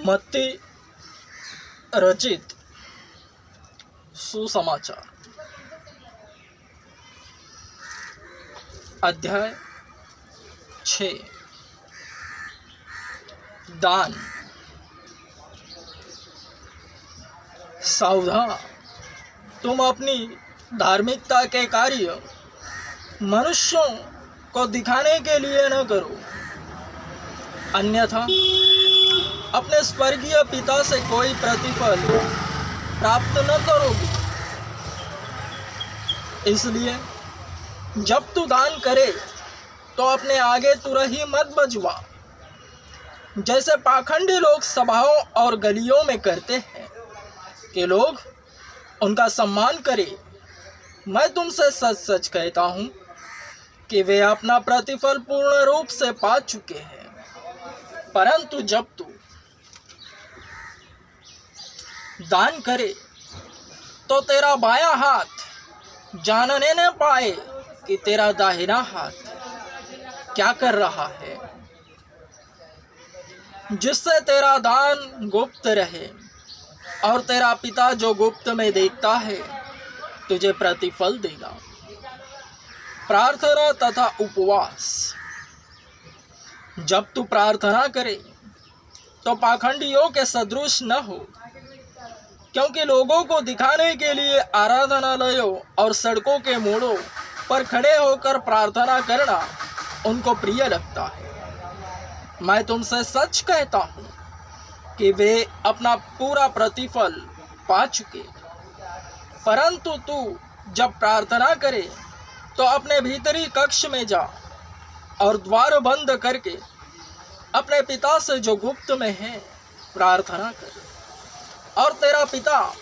मत्ती रचित सुसमाचार अध्याय 6 दान। सावधान, तुम अपनी धार्मिकता के कार्य मनुष्यों को दिखाने के लिए न करो, अन्यथा अपने स्वर्गीय पिता से कोई प्रतिफल प्राप्त न करोगे। इसलिए जब तू दान करे तो अपने आगे तुरही मत बजवा, जैसे पाखंडी लोग सभाओं और गलियों में करते हैं कि लोग उनका सम्मान करें। मैं तुमसे सच सच कहता हूँ कि वे अपना प्रतिफल पूर्ण रूप से पा चुके हैं। परंतु जब तू दान करे तो तेरा बायां हाथ जानने न पाए कि तेरा दाहिना हाथ क्या कर रहा है, जिससे तेरा दान गुप्त रहे, और तेरा पिता जो गुप्त में देखता है तुझे प्रतिफल देगा। प्रार्थना तथा उपवास। जब तू प्रार्थना करे तो पाखंडियों के सदृश न हो, क्योंकि लोगों को दिखाने के लिए आराधनालयों और सड़कों के मोड़ों पर खड़े होकर प्रार्थना करना उनको प्रिय लगता है। मैं तुमसे सच कहता हूँ कि वे अपना पूरा प्रतिफल पा चुके। परंतु तू जब प्रार्थना करे तो अपने भीतरी कक्ष में जा और द्वार बंद करके अपने पिता से जो गुप्त में है प्रार्थना कर, और तेरा पिता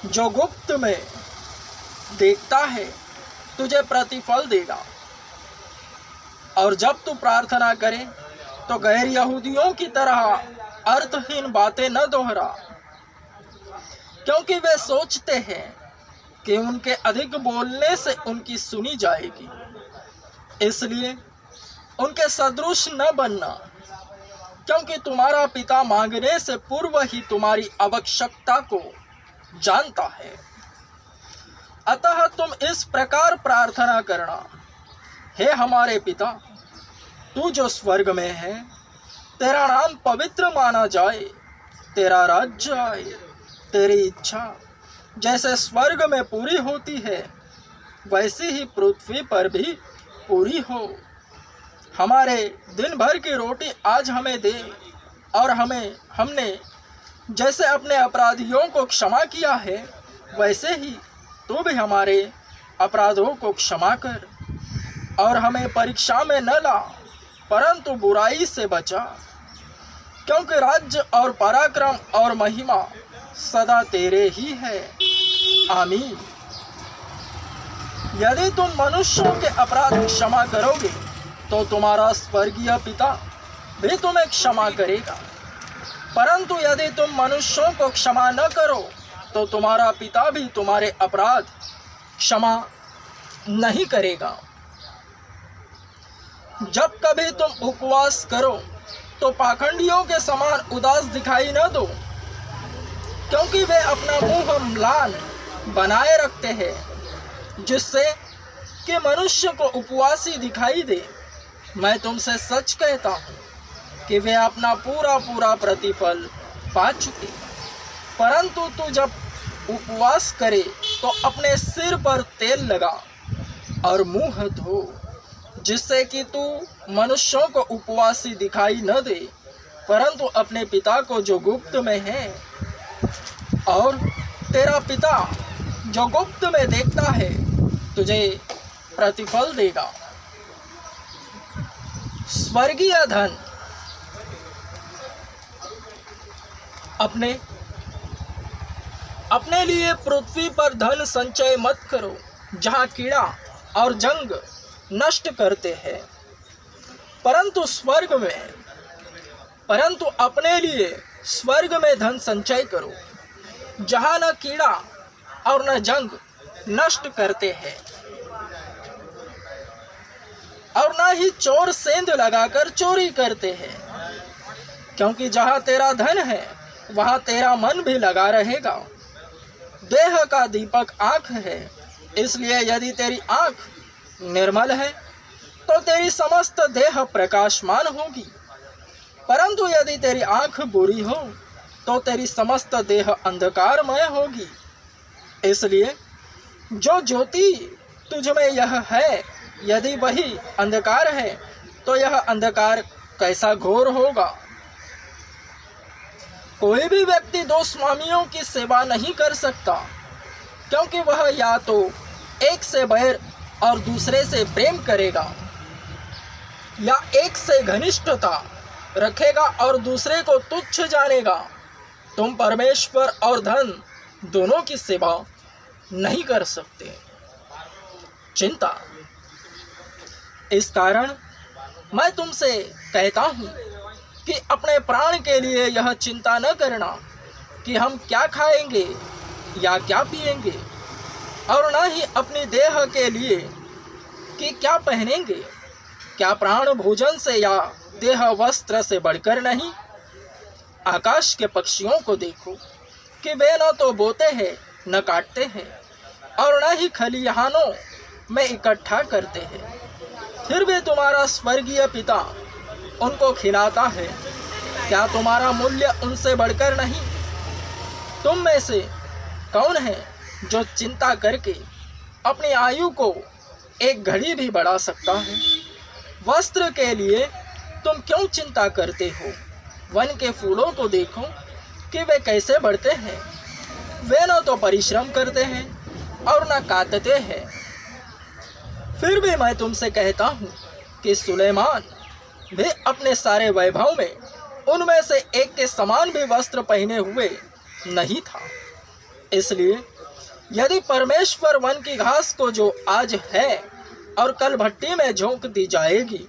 जो गुप्त में देखता है तुझे प्रतिफल देगा। और जब तू प्रार्थना करे तो गैर यहूदियों की तरह अर्थहीन बातें न दोहरा, क्योंकि वे सोचते हैं कि उनके अधिक बोलने से उनकी सुनी जाएगी। इसलिए उनके सदृश न बनना, क्योंकि तुम्हारा पिता मांगने से पूर्व ही तुम्हारी आवश्यकता को जानता है। अतः तुम इस प्रकार प्रार्थना करना, हे हमारे पिता, तू जो स्वर्ग में है, तेरा नाम पवित्र माना जाए, तेरा राज्य आए, तेरी इच्छा जैसे स्वर्ग में पूरी होती है वैसी ही पृथ्वी पर भी पूरी हो। हमारे दिन भर की रोटी आज हमें दे, और हमने जैसे अपने अपराधियों को क्षमा किया है वैसे ही तू भी हमारे अपराधों को क्षमा कर, और हमें परीक्षा में न ला परंतु बुराई से बचा, क्योंकि राज्य और पराक्रम और महिमा सदा तेरे ही है। आमीन। यदि तुम मनुष्यों के अपराध क्षमा करोगे तो तुम्हारा स्वर्गीय पिता भी तुम्हें क्षमा करेगा। परंतु यदि तुम मनुष्यों को क्षमा न करो तो तुम्हारा पिता भी तुम्हारे अपराध क्षमा नहीं करेगा। जब कभी तुम उपवास करो तो पाखंडियों के समान उदास दिखाई न दो, क्योंकि वे अपना मुंह म्लान बनाए रखते हैं, जिससे कि मनुष्य को उपवासी दिखाई दे। मैं तुमसे सच कहता हूँ कि वे अपना पूरा प्रतिफल पा चुके। परंतु तू जब उपवास करे तो अपने सिर पर तेल लगा और मुंह धो, जिससे कि तू मनुष्यों को उपवासी दिखाई न दे, परंतु अपने पिता को जो गुप्त में है, और तेरा पिता जो गुप्त में देखता है तुझे प्रतिफल देगा। स्वर्गीय धन। अपने लिए पृथ्वी पर धन संचय मत करो, जहाँ कीड़ा और जंग नष्ट करते हैं, परंतु अपने लिए स्वर्ग में धन संचय करो, जहाँ न कीड़ा और न जंग नष्ट करते हैं, और न ही चोर सेंध लगाकर चोरी करते हैं, क्योंकि जहाँ तेरा धन है वहाँ तेरा मन भी लगा रहेगा। देह का दीपक आँख है, इसलिए यदि तेरी आँख निर्मल है तो तेरी समस्त देह प्रकाशमान होगी, परंतु यदि तेरी आँख बुरी हो तो तेरी समस्त देह अंधकारमय होगी। इसलिए जो ज्योति तुझ में यह है, यदि वही अंधकार है तो यह अंधकार कैसा घोर होगा। कोई भी व्यक्ति दो स्वामियों की सेवा नहीं कर सकता, क्योंकि वह या तो एक से बैर और दूसरे से प्रेम करेगा, या एक से घनिष्ठता रखेगा और दूसरे को तुच्छ जानेगा। तुम परमेश्वर और धन दोनों की सेवा नहीं कर सकते। चिंता। इस कारण मैं तुमसे कहता हूँ कि अपने प्राण के लिए यह चिंता न करना कि हम क्या खाएंगे या क्या पिएंगे, और न ही अपनी देह के लिए कि क्या पहनेंगे। क्या प्राण भोजन से या देह वस्त्र से बढ़कर नहीं? आकाश के पक्षियों को देखो कि वे न तो बोते हैं न काटते हैं, और न ही खलिहानों में इकट्ठा करते हैं, फिर भी तुम्हारा स्वर्गीय पिता उनको खिलाता है। क्या तुम्हारा मूल्य उनसे बढ़कर नहीं? तुम में से कौन है जो चिंता करके अपनी आयु को एक घड़ी भी बढ़ा सकता है? वस्त्र के लिए तुम क्यों चिंता करते हो? वन के फूलों को देखो कि वे कैसे बढ़ते हैं। वे न तो परिश्रम करते हैं और न काटते हैं। फिर भी मैं तुमसे कहता हूँ कि सुलेमान भी अपने सारे वैभव में उनमें से एक के समान भी वस्त्र पहने हुए नहीं था। इसलिए यदि परमेश्वर वन की घास को जो आज है और कल भट्टी में झोंक दी जाएगी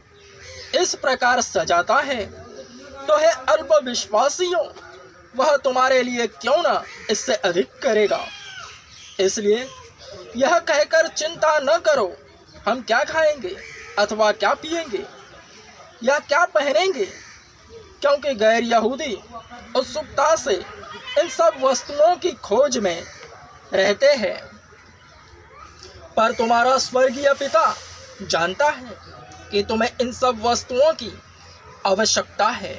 इस प्रकार सजाता है, तो है अल्प विश्वासियों, वह तुम्हारे लिए क्यों न इससे अधिक करेगा। इसलिए यह कहकर चिंता न करो, हम क्या खाएंगे अथवा क्या पिएंगे या क्या पहनेंगे, क्योंकि गैर यहूदी उत्सुकता से इन सब वस्तुओं की खोज में रहते हैं, पर तुम्हारा स्वर्गीय पिता जानता है कि तुम्हें इन सब वस्तुओं की आवश्यकता है।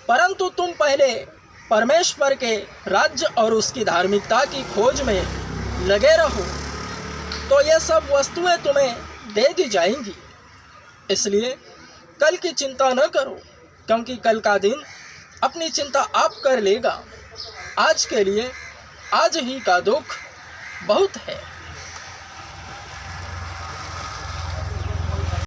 परंतु तुम पहले परमेश्वर के राज्य और उसकी धार्मिकता की खोज में लगे रहो, तो ये सब वस्तुएं तुम्हें दे दी जाएंगी। इसलिए कल की चिंता न करो, क्योंकि कल का दिन अपनी चिंता आप कर लेगा। आज के लिए आज ही का दुख बहुत है।